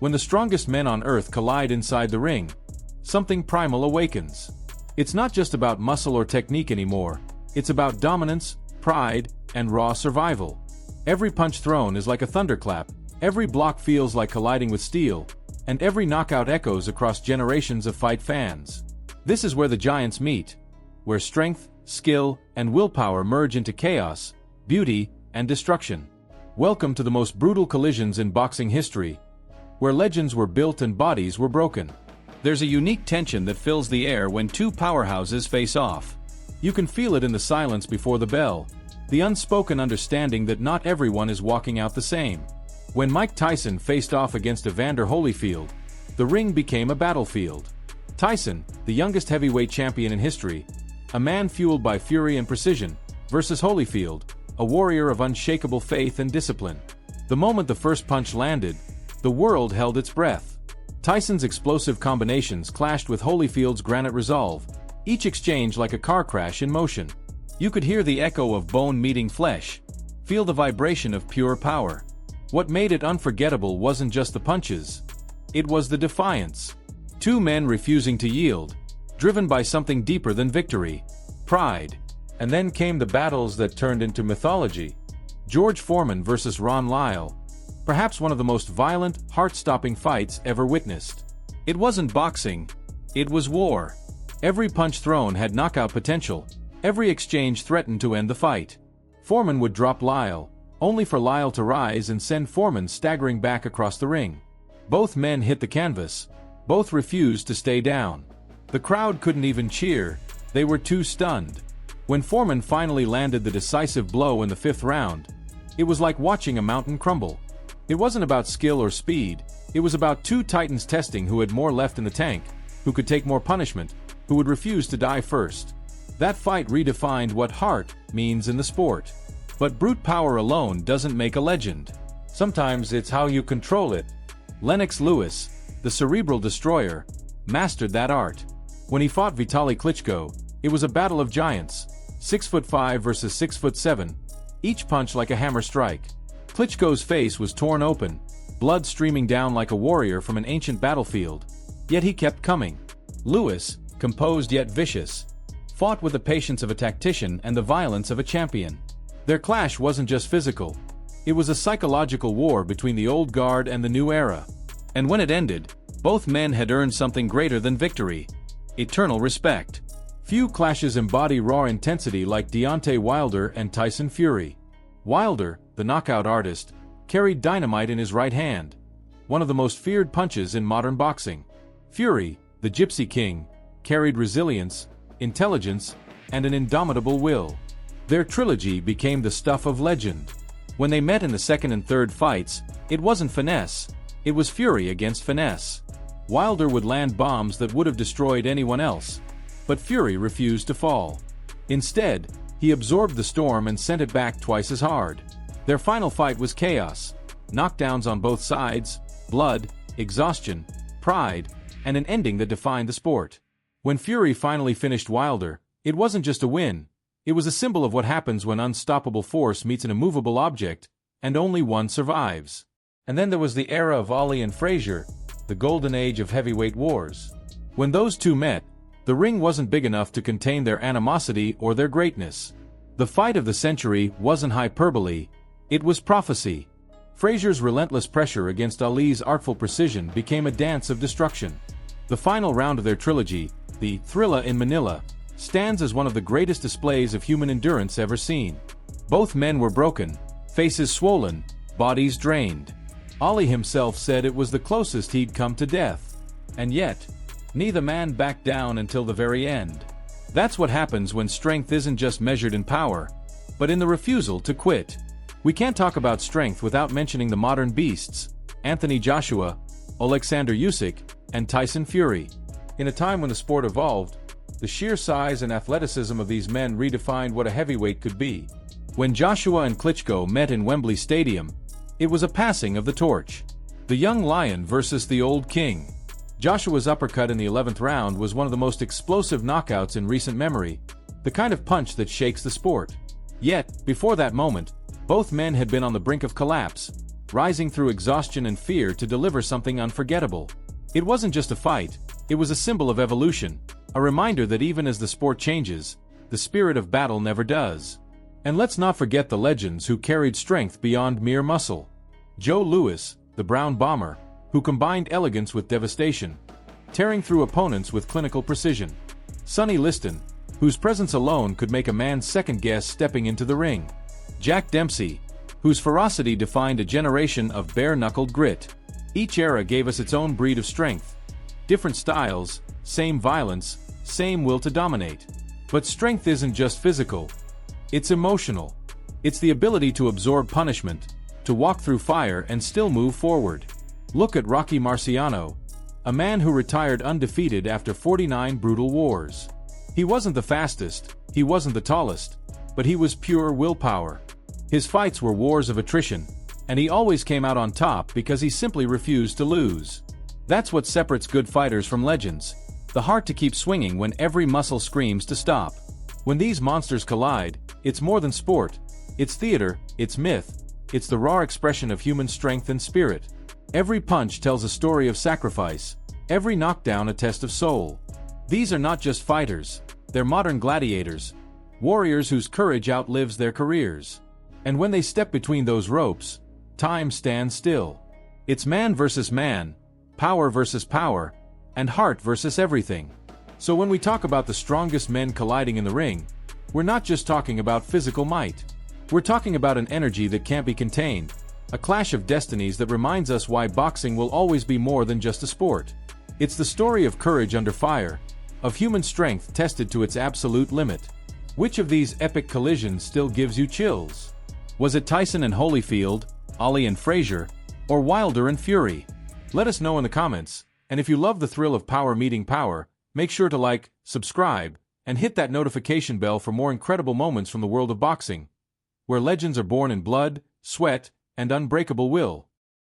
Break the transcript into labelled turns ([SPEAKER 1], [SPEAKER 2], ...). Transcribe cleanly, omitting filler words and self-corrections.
[SPEAKER 1] When the strongest men on Earth collide inside the ring, something primal awakens. It's not just about muscle or technique anymore. It's about dominance, pride, and raw survival. Every punch thrown is like a thunderclap, every block feels like colliding with steel, and every knockout echoes across generations of fight fans. This is where the giants meet, where strength, skill, and willpower merge into chaos, beauty, and destruction. Welcome to the most brutal collisions in boxing history, where legends were built and bodies were broken. There's a unique tension that fills the air when two powerhouses face off. You can feel it in the silence before the bell, the unspoken understanding that not everyone is walking out the same. When Mike Tyson faced off against Evander Holyfield, the ring became a battlefield. Tyson, the youngest heavyweight champion in history, a man fueled by fury and precision, versus Holyfield, a warrior of unshakable faith and discipline. The moment the first punch landed, the world held its breath. Tyson's explosive combinations clashed with Holyfield's granite resolve, each exchange like a car crash in motion. You could hear the echo of bone meeting flesh, feel the vibration of pure power. What made it unforgettable wasn't just the punches. It was the defiance. Two men refusing to yield, driven by something deeper than victory, pride. And then came the battles that turned into mythology. George Foreman versus Ron Lyle. Perhaps one of the most violent, heart-stopping fights ever witnessed. It wasn't boxing, it was war. Every punch thrown had knockout potential, every exchange threatened to end the fight. Foreman would drop Lyle, only for Lyle to rise and send Foreman staggering back across the ring. Both men hit the canvas, both refused to stay down. The crowd couldn't even cheer, they were too stunned. When Foreman finally landed the decisive blow in the fifth round, it was like watching a mountain crumble. It wasn't about skill or speed, it was about two titans testing who had more left in the tank, who could take more punishment, who would refuse to die first. That fight redefined what heart means in the sport. But brute power alone doesn't make a legend. Sometimes it's how you control it. Lennox Lewis, the cerebral destroyer, mastered that art. When he fought Vitaly Klitschko, it was a battle of giants, 6'5" versus 6'7", each punch like a hammer strike. Klitschko's face was torn open, blood streaming down like a warrior from an ancient battlefield. Yet he kept coming. Lewis, composed yet vicious, fought with the patience of a tactician and the violence of a champion. Their clash wasn't just physical. It was a psychological war between the old guard and the new era. And when it ended, both men had earned something greater than victory: eternal respect. Few clashes embody raw intensity like Deontay Wilder and Tyson Fury. Wilder, the knockout artist, carried dynamite in his right hand, one of the most feared punches in modern boxing. Fury, the Gypsy King, carried resilience, intelligence, and an indomitable will. Their trilogy became the stuff of legend. When they met in the second and third fights, it wasn't finesse, it was fury against finesse. Wilder would land bombs that would have destroyed anyone else, but Fury refused to fall. Instead, he absorbed the storm and sent it back twice as hard. Their final fight was chaos, knockdowns on both sides, blood, exhaustion, pride, and an ending that defined the sport. When Fury finally finished Wilder, it wasn't just a win, it was a symbol of what happens when unstoppable force meets an immovable object, and only one survives. And then there was the era of Ali and Frazier, the golden age of heavyweight wars. When those two met, the ring wasn't big enough to contain their animosity or their greatness. The fight of the century wasn't hyperbole, it was prophecy. Frazier's relentless pressure against Ali's artful precision became a dance of destruction. The final round of their trilogy, the Thrilla in Manila, stands as one of the greatest displays of human endurance ever seen. Both men were broken, faces swollen, bodies drained. Ali himself said it was the closest he'd come to death. And yet, neither man backed down until the very end. That's what happens when strength isn't just measured in power, but in the refusal to quit. We can't talk about strength without mentioning the modern beasts: Anthony Joshua, Alexander Usyk, and Tyson Fury. In a time when the sport evolved, the sheer size and athleticism of these men redefined what a heavyweight could be. When Joshua and Klitschko met in Wembley Stadium, it was a passing of the torch. The young lion versus the old king. Joshua's uppercut in the 11th round was one of the most explosive knockouts in recent memory, the kind of punch that shakes the sport. Yet, before that moment, both men had been on the brink of collapse. rising through exhaustion and fear to deliver something unforgettable. It wasn't just a fight, it was a symbol of evolution, a reminder that even as the sport changes, the spirit of battle never does. And let's not forget the legends who carried strength beyond mere muscle. Joe Louis, the Brown Bomber, who combined elegance with devastation, tearing through opponents with clinical precision. Sonny Liston, whose presence alone could make a man second-guess stepping into the ring. Jack Dempsey, whose ferocity defined a generation of bare-knuckled grit. Each era gave us its own breed of strength. Different styles, same violence, same will to dominate. But strength isn't just physical. It's emotional. It's the ability to absorb punishment, to walk through fire and still move forward. Look at Rocky Marciano, a man who retired undefeated after 49 brutal wars. He wasn't the fastest, he wasn't the tallest, but he was pure willpower. His fights were wars of attrition, and he always came out on top because he simply refused to lose. That's what separates good fighters from legends, the heart to keep swinging when every muscle screams to stop. When these monsters collide, it's more than sport. It's theater, it's myth, it's the raw expression of human strength and spirit. Every punch tells a story of sacrifice, every knockdown a test of soul. These are not just fighters, they're modern gladiators, warriors whose courage outlives their careers. And when they step between those ropes, time stands still. It's man versus man, power versus power, and heart versus everything. So when we talk about the strongest men colliding in the ring, we're not just talking about physical might. We're talking about an energy that can't be contained, a clash of destinies that reminds us why boxing will always be more than just a sport. It's the story of courage under fire, of human strength tested to its absolute limit. Which of these epic collisions still gives you chills? Was it Tyson and Holyfield, Ali and Frazier, or Wilder and Fury? Let us know in the comments, and if you love the thrill of power meeting power, make sure to like, subscribe, and hit that notification bell for more incredible moments from the world of boxing, where legends are born in blood, sweat, and unbreakable will.